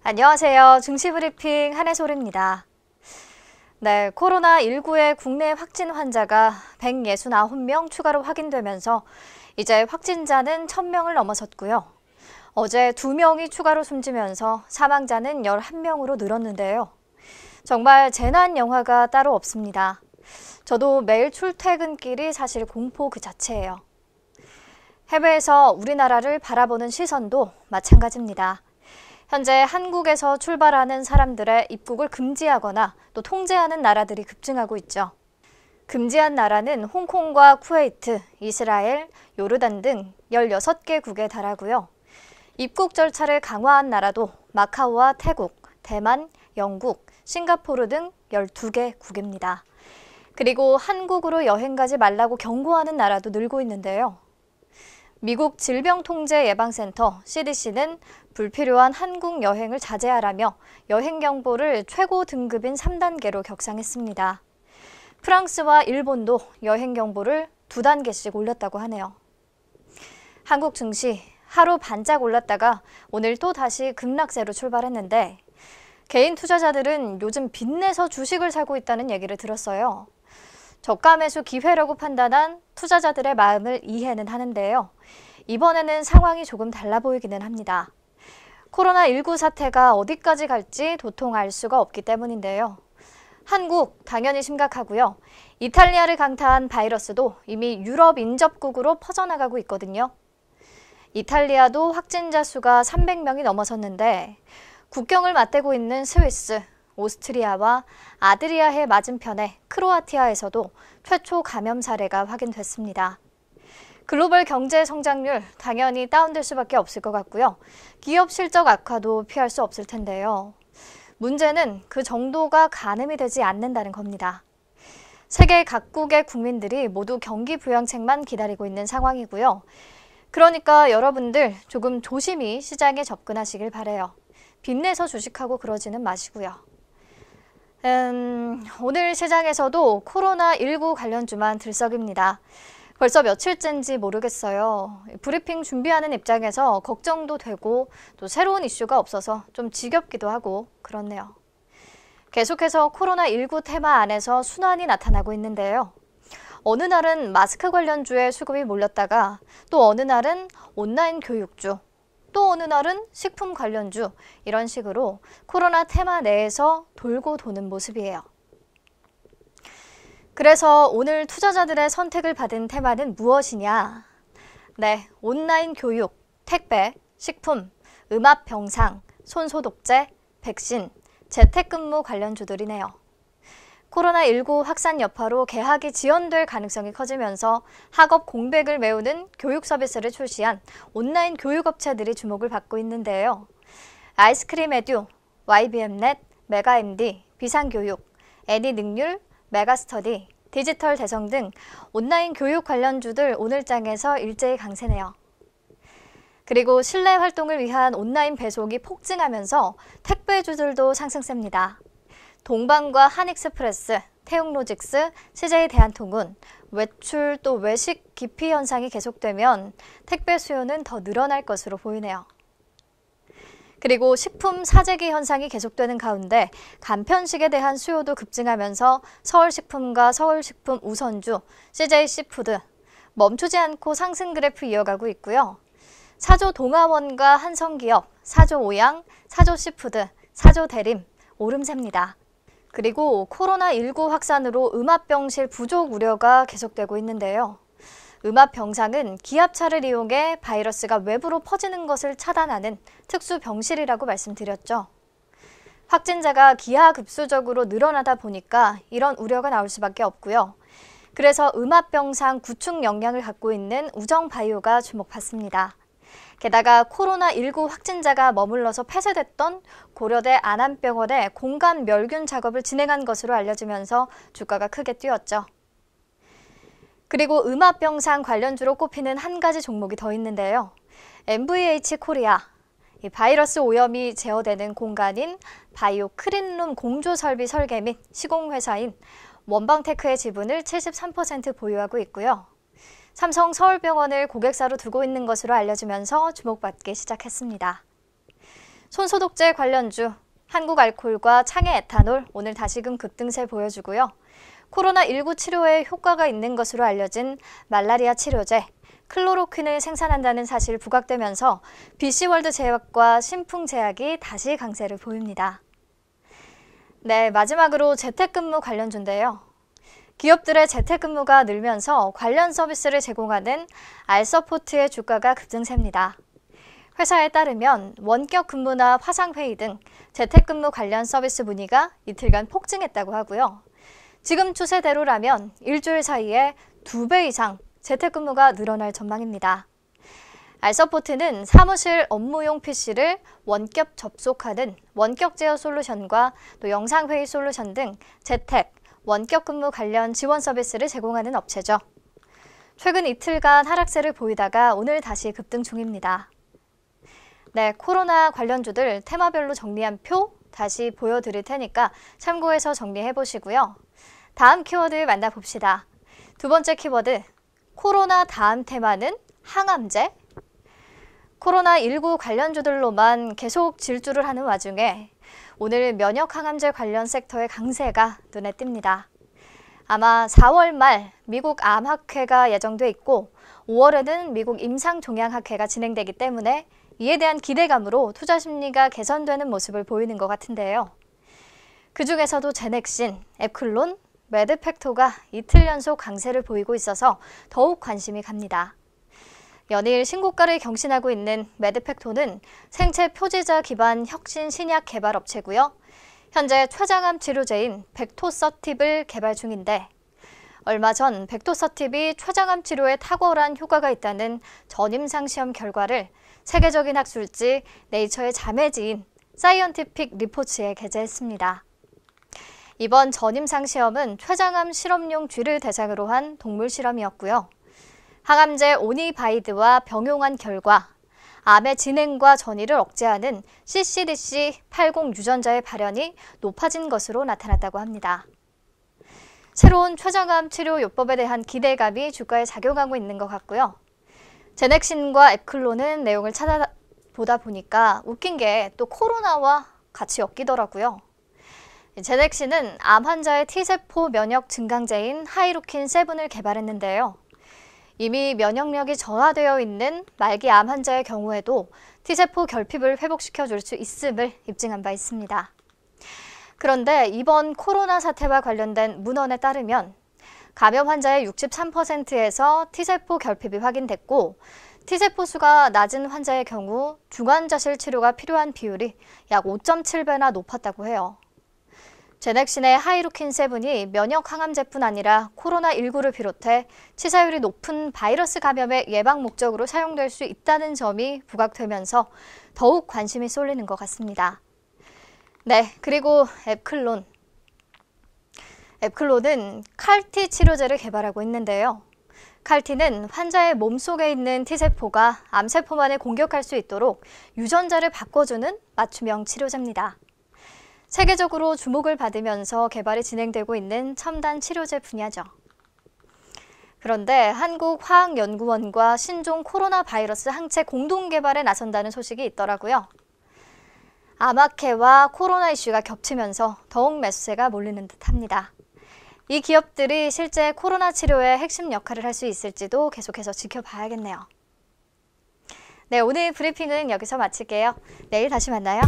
안녕하세요. 중시브리핑 한혜솔입니다. 네, 코로나19의 국내 확진 환자가 169명 추가로 확인되면서 이제 확진자는 1000명을 넘어섰고요. 어제 2명이 추가로 숨지면서 사망자는 11명으로 늘었는데요. 정말 재난 영화가 따로 없습니다. 저도 매일 출퇴근길이 사실 공포 그 자체예요. 해외에서 우리나라를 바라보는 시선도 마찬가지입니다. 현재 한국에서 출발하는 사람들의 입국을 금지하거나 또 통제하는 나라들이 급증하고 있죠. 금지한 나라는 홍콩과 쿠웨이트, 이스라엘, 요르단 등 16개국에 달하고요. 입국 절차를 강화한 나라도 마카오와 태국, 대만, 영국, 싱가포르 등 12개국입니다. 그리고 한국으로 여행 가지 말라고 경고하는 나라도 늘고 있는데요. 미국 질병통제예방센터 CDC는 불필요한 한국 여행을 자제하라며 여행 경보를 최고 등급인 3단계로 격상했습니다. 프랑스와 일본도 여행 경보를 2단계씩 올렸다고 하네요. 한국 증시 하루 반짝 올랐다가 오늘 또 다시 급락세로 출발했는데 개인 투자자들은 요즘 빚내서 주식을 사고 있다는 얘기를 들었어요. 저가 매수 기회라고 판단한 투자자들의 마음을 이해는 하는데요. 이번에는 상황이 조금 달라 보이기는 합니다. 코로나19 사태가 어디까지 갈지 도통 알 수가 없기 때문인데요. 한국 당연히 심각하고요. 이탈리아를 강타한 바이러스도 이미 유럽 인접국으로 퍼져나가고 있거든요. 이탈리아도 확진자 수가 300명이 넘어섰는데 국경을 맞대고 있는 스위스, 오스트리아와 아드리아해 맞은편의 크로아티아에서도 최초 감염 사례가 확인됐습니다. 글로벌 경제 성장률 당연히 다운될 수밖에 없을 것 같고요. 기업 실적 악화도 피할 수 없을 텐데요. 문제는 그 정도가 가늠이 되지 않는다는 겁니다. 세계 각국의 국민들이 모두 경기 부양책만 기다리고 있는 상황이고요. 그러니까 여러분들 조금 조심히 시장에 접근하시길 바라요. 빚내서 주식하고 그러지는 마시고요. 오늘 시장에서도 코로나19 관련주만 들썩입니다. 벌써 며칠째인지 모르겠어요. 브리핑 준비하는 입장에서 걱정도 되고 또 새로운 이슈가 없어서 좀 지겹기도 하고 그렇네요. 계속해서 코로나19 테마 안에서 순환이 나타나고 있는데요. 어느 날은 마스크 관련주에 수급이 몰렸다가 또 어느 날은 온라인 교육주, 또 어느 날은 식품 관련주 이런 식으로 코로나 테마 내에서 돌고 도는 모습이에요. 그래서 오늘 투자자들의 선택을 받은 테마는 무엇이냐? 네, 온라인 교육, 택배, 식품, 음압 병상, 손소독제, 백신, 재택근무 관련주들이네요. 코로나19 확산 여파로 개학이 지연될 가능성이 커지면서 학업 공백을 메우는 교육 서비스를 출시한 온라인 교육업체들이 주목을 받고 있는데요. 아이스크림 에듀, YBM넷, 메가MD, 비상교육, 애니능률, 메가스터디, 디지털 대성 등 온라인 교육 관련주들 오늘장에서 일제히 강세네요. 그리고 실내 활동을 위한 온라인 배송이 폭증하면서 택배주들도 상승세입니다. 동방과 한익스프레스, 태웅로직스, CJ대한통운, 외출 또 외식 기피 현상이 계속되면 택배 수요는 더 늘어날 것으로 보이네요. 그리고 식품 사재기 현상이 계속되는 가운데 간편식에 대한 수요도 급증하면서 서울식품과 서울식품 우선주, CJ씨푸드 멈추지 않고 상승 그래프 이어가고 있고요. 사조 동아원과 한성기업, 사조 오양, 사조씨푸드, 사조대림 오름세입니다. 그리고 코로나19 확산으로 음압병실 부족 우려가 계속되고 있는데요. 음압병상은 기압차를 이용해 바이러스가 외부로 퍼지는 것을 차단하는 특수병실이라고 말씀드렸죠. 확진자가 기하급수적으로 늘어나다 보니까 이런 우려가 나올 수밖에 없고요. 그래서 음압병상 구축 역량을 갖고 있는 우정바이오가 주목받습니다. 게다가 코로나19 확진자가 머물러서 폐쇄됐던 고려대 안암병원의 공간 멸균 작업을 진행한 것으로 알려지면서 주가가 크게 뛰었죠. 그리고 음압병상 관련주로 꼽히는 한 가지 종목이 더 있는데요. MVH 코리아, 이 바이러스 오염이 제어되는 공간인 바이오 클린룸 공조 설비 설계 및 시공회사인 원방테크의 지분을 73% 보유하고 있고요. 삼성 서울병원을 고객사로 두고 있는 것으로 알려지면서 주목받기 시작했습니다. 손소독제 관련주, 한국알콜과 창해에탄올 오늘 다시금 급등세 보여주고요. 코로나19 치료에 효과가 있는 것으로 알려진 말라리아 치료제, 클로로퀸을 생산한다는 사실 부각되면서 BC월드 제약과 신풍제약이 다시 강세를 보입니다. 네, 마지막으로 재택근무 관련주인데요. 기업들의 재택근무가 늘면서 관련 서비스를 제공하는 알서포트의 주가가 급등세입니다. 회사에 따르면 원격 근무나 화상회의 등 재택근무 관련 서비스 문의가 이틀간 폭증했다고 하고요. 지금 추세대로라면 일주일 사이에 2배 이상 재택근무가 늘어날 전망입니다. 알서포트는 사무실 업무용 PC를 원격 접속하는 원격 제어 솔루션과 또 영상회의 솔루션 등 재택, 원격 근무 관련 지원 서비스를 제공하는 업체죠. 최근 이틀간 하락세를 보이다가 오늘 다시 급등 중입니다. 네, 코로나 관련주들 테마별로 정리한 표 다시 보여드릴 테니까 참고해서 정리해 보시고요. 다음 키워드 만나봅시다. 두 번째 키워드, 코로나 다음 테마는 항암제? 코로나19 관련주들로만 계속 질주를 하는 와중에 오늘 면역항암제 관련 섹터의 강세가 눈에 띕니다. 아마 4월 말 미국 암학회가 예정돼 있고 5월에는 미국 임상종양학회가 진행되기 때문에 이에 대한 기대감으로 투자 심리가 개선되는 모습을 보이는 것 같은데요. 그중에서도 제넥신, 에클론, 매드팩토가 이틀 연속 강세를 보이고 있어서 더욱 관심이 갑니다. 연일 신고가를 경신하고 있는 매드팩토는 생체 표지자 기반 혁신 신약 개발 업체고요. 현재 췌장암 치료제인 벡토서팁을 개발 중인데 얼마 전 벡토서팁이 췌장암 치료에 탁월한 효과가 있다는 전임상 시험 결과를 세계적인 학술지 네이처의 자매지인 사이언티픽 리포츠에 게재했습니다. 이번 전임상 시험은 췌장암 실험용 쥐를 대상으로 한 동물 실험이었고요. 항암제 오니바이드와 병용한 결과 암의 진행과 전이를 억제하는 CCDC80 유전자의 발현이 높아진 것으로 나타났다고 합니다. 새로운 췌장암 치료 요법에 대한 기대감이 주가에 작용하고 있는 것 같고요. 제넥신과 에클론은 내용을 찾아보다 보니까 웃긴 게 또 코로나와 같이 엮이더라고요. 제넥신은 암 환자의 T세포 면역 증강제인 하이루킨 7을 개발했는데요. 이미 면역력이 저하되어 있는 말기 암 환자의 경우에도 T세포 결핍을 회복시켜줄 수 있음을 입증한 바 있습니다. 그런데 이번 코로나 사태와 관련된 문헌에 따르면 감염 환자의 63%에서 T세포 결핍이 확인됐고 T세포 수가 낮은 환자의 경우 중환자실 치료가 필요한 비율이 약 5.7배나 높았다고 해요. 제넥신의 하이루킨 7이 면역 항암제뿐 아니라 코로나19를 비롯해 치사율이 높은 바이러스 감염의 예방 목적으로 사용될 수 있다는 점이 부각되면서 더욱 관심이 쏠리는 것 같습니다. 네, 그리고 앱클론은 칼티 치료제를 개발하고 있는데요. 칼티는 환자의 몸속에 있는 T세포가 암세포만을 공격할 수 있도록 유전자를 바꿔주는 맞춤형 치료제입니다. 세계적으로 주목을 받으면서 개발이 진행되고 있는 첨단 치료제 분야죠. 그런데 한국화학연구원과 신종 코로나 바이러스 항체 공동 개발에 나선다는 소식이 있더라고요. 암학회와 코로나 이슈가 겹치면서 더욱 매수세가 몰리는 듯합니다. 이 기업들이 실제 코로나 치료의 핵심 역할을 할 수 있을지도 계속해서 지켜봐야겠네요. 네, 오늘 브리핑은 여기서 마칠게요. 내일 다시 만나요.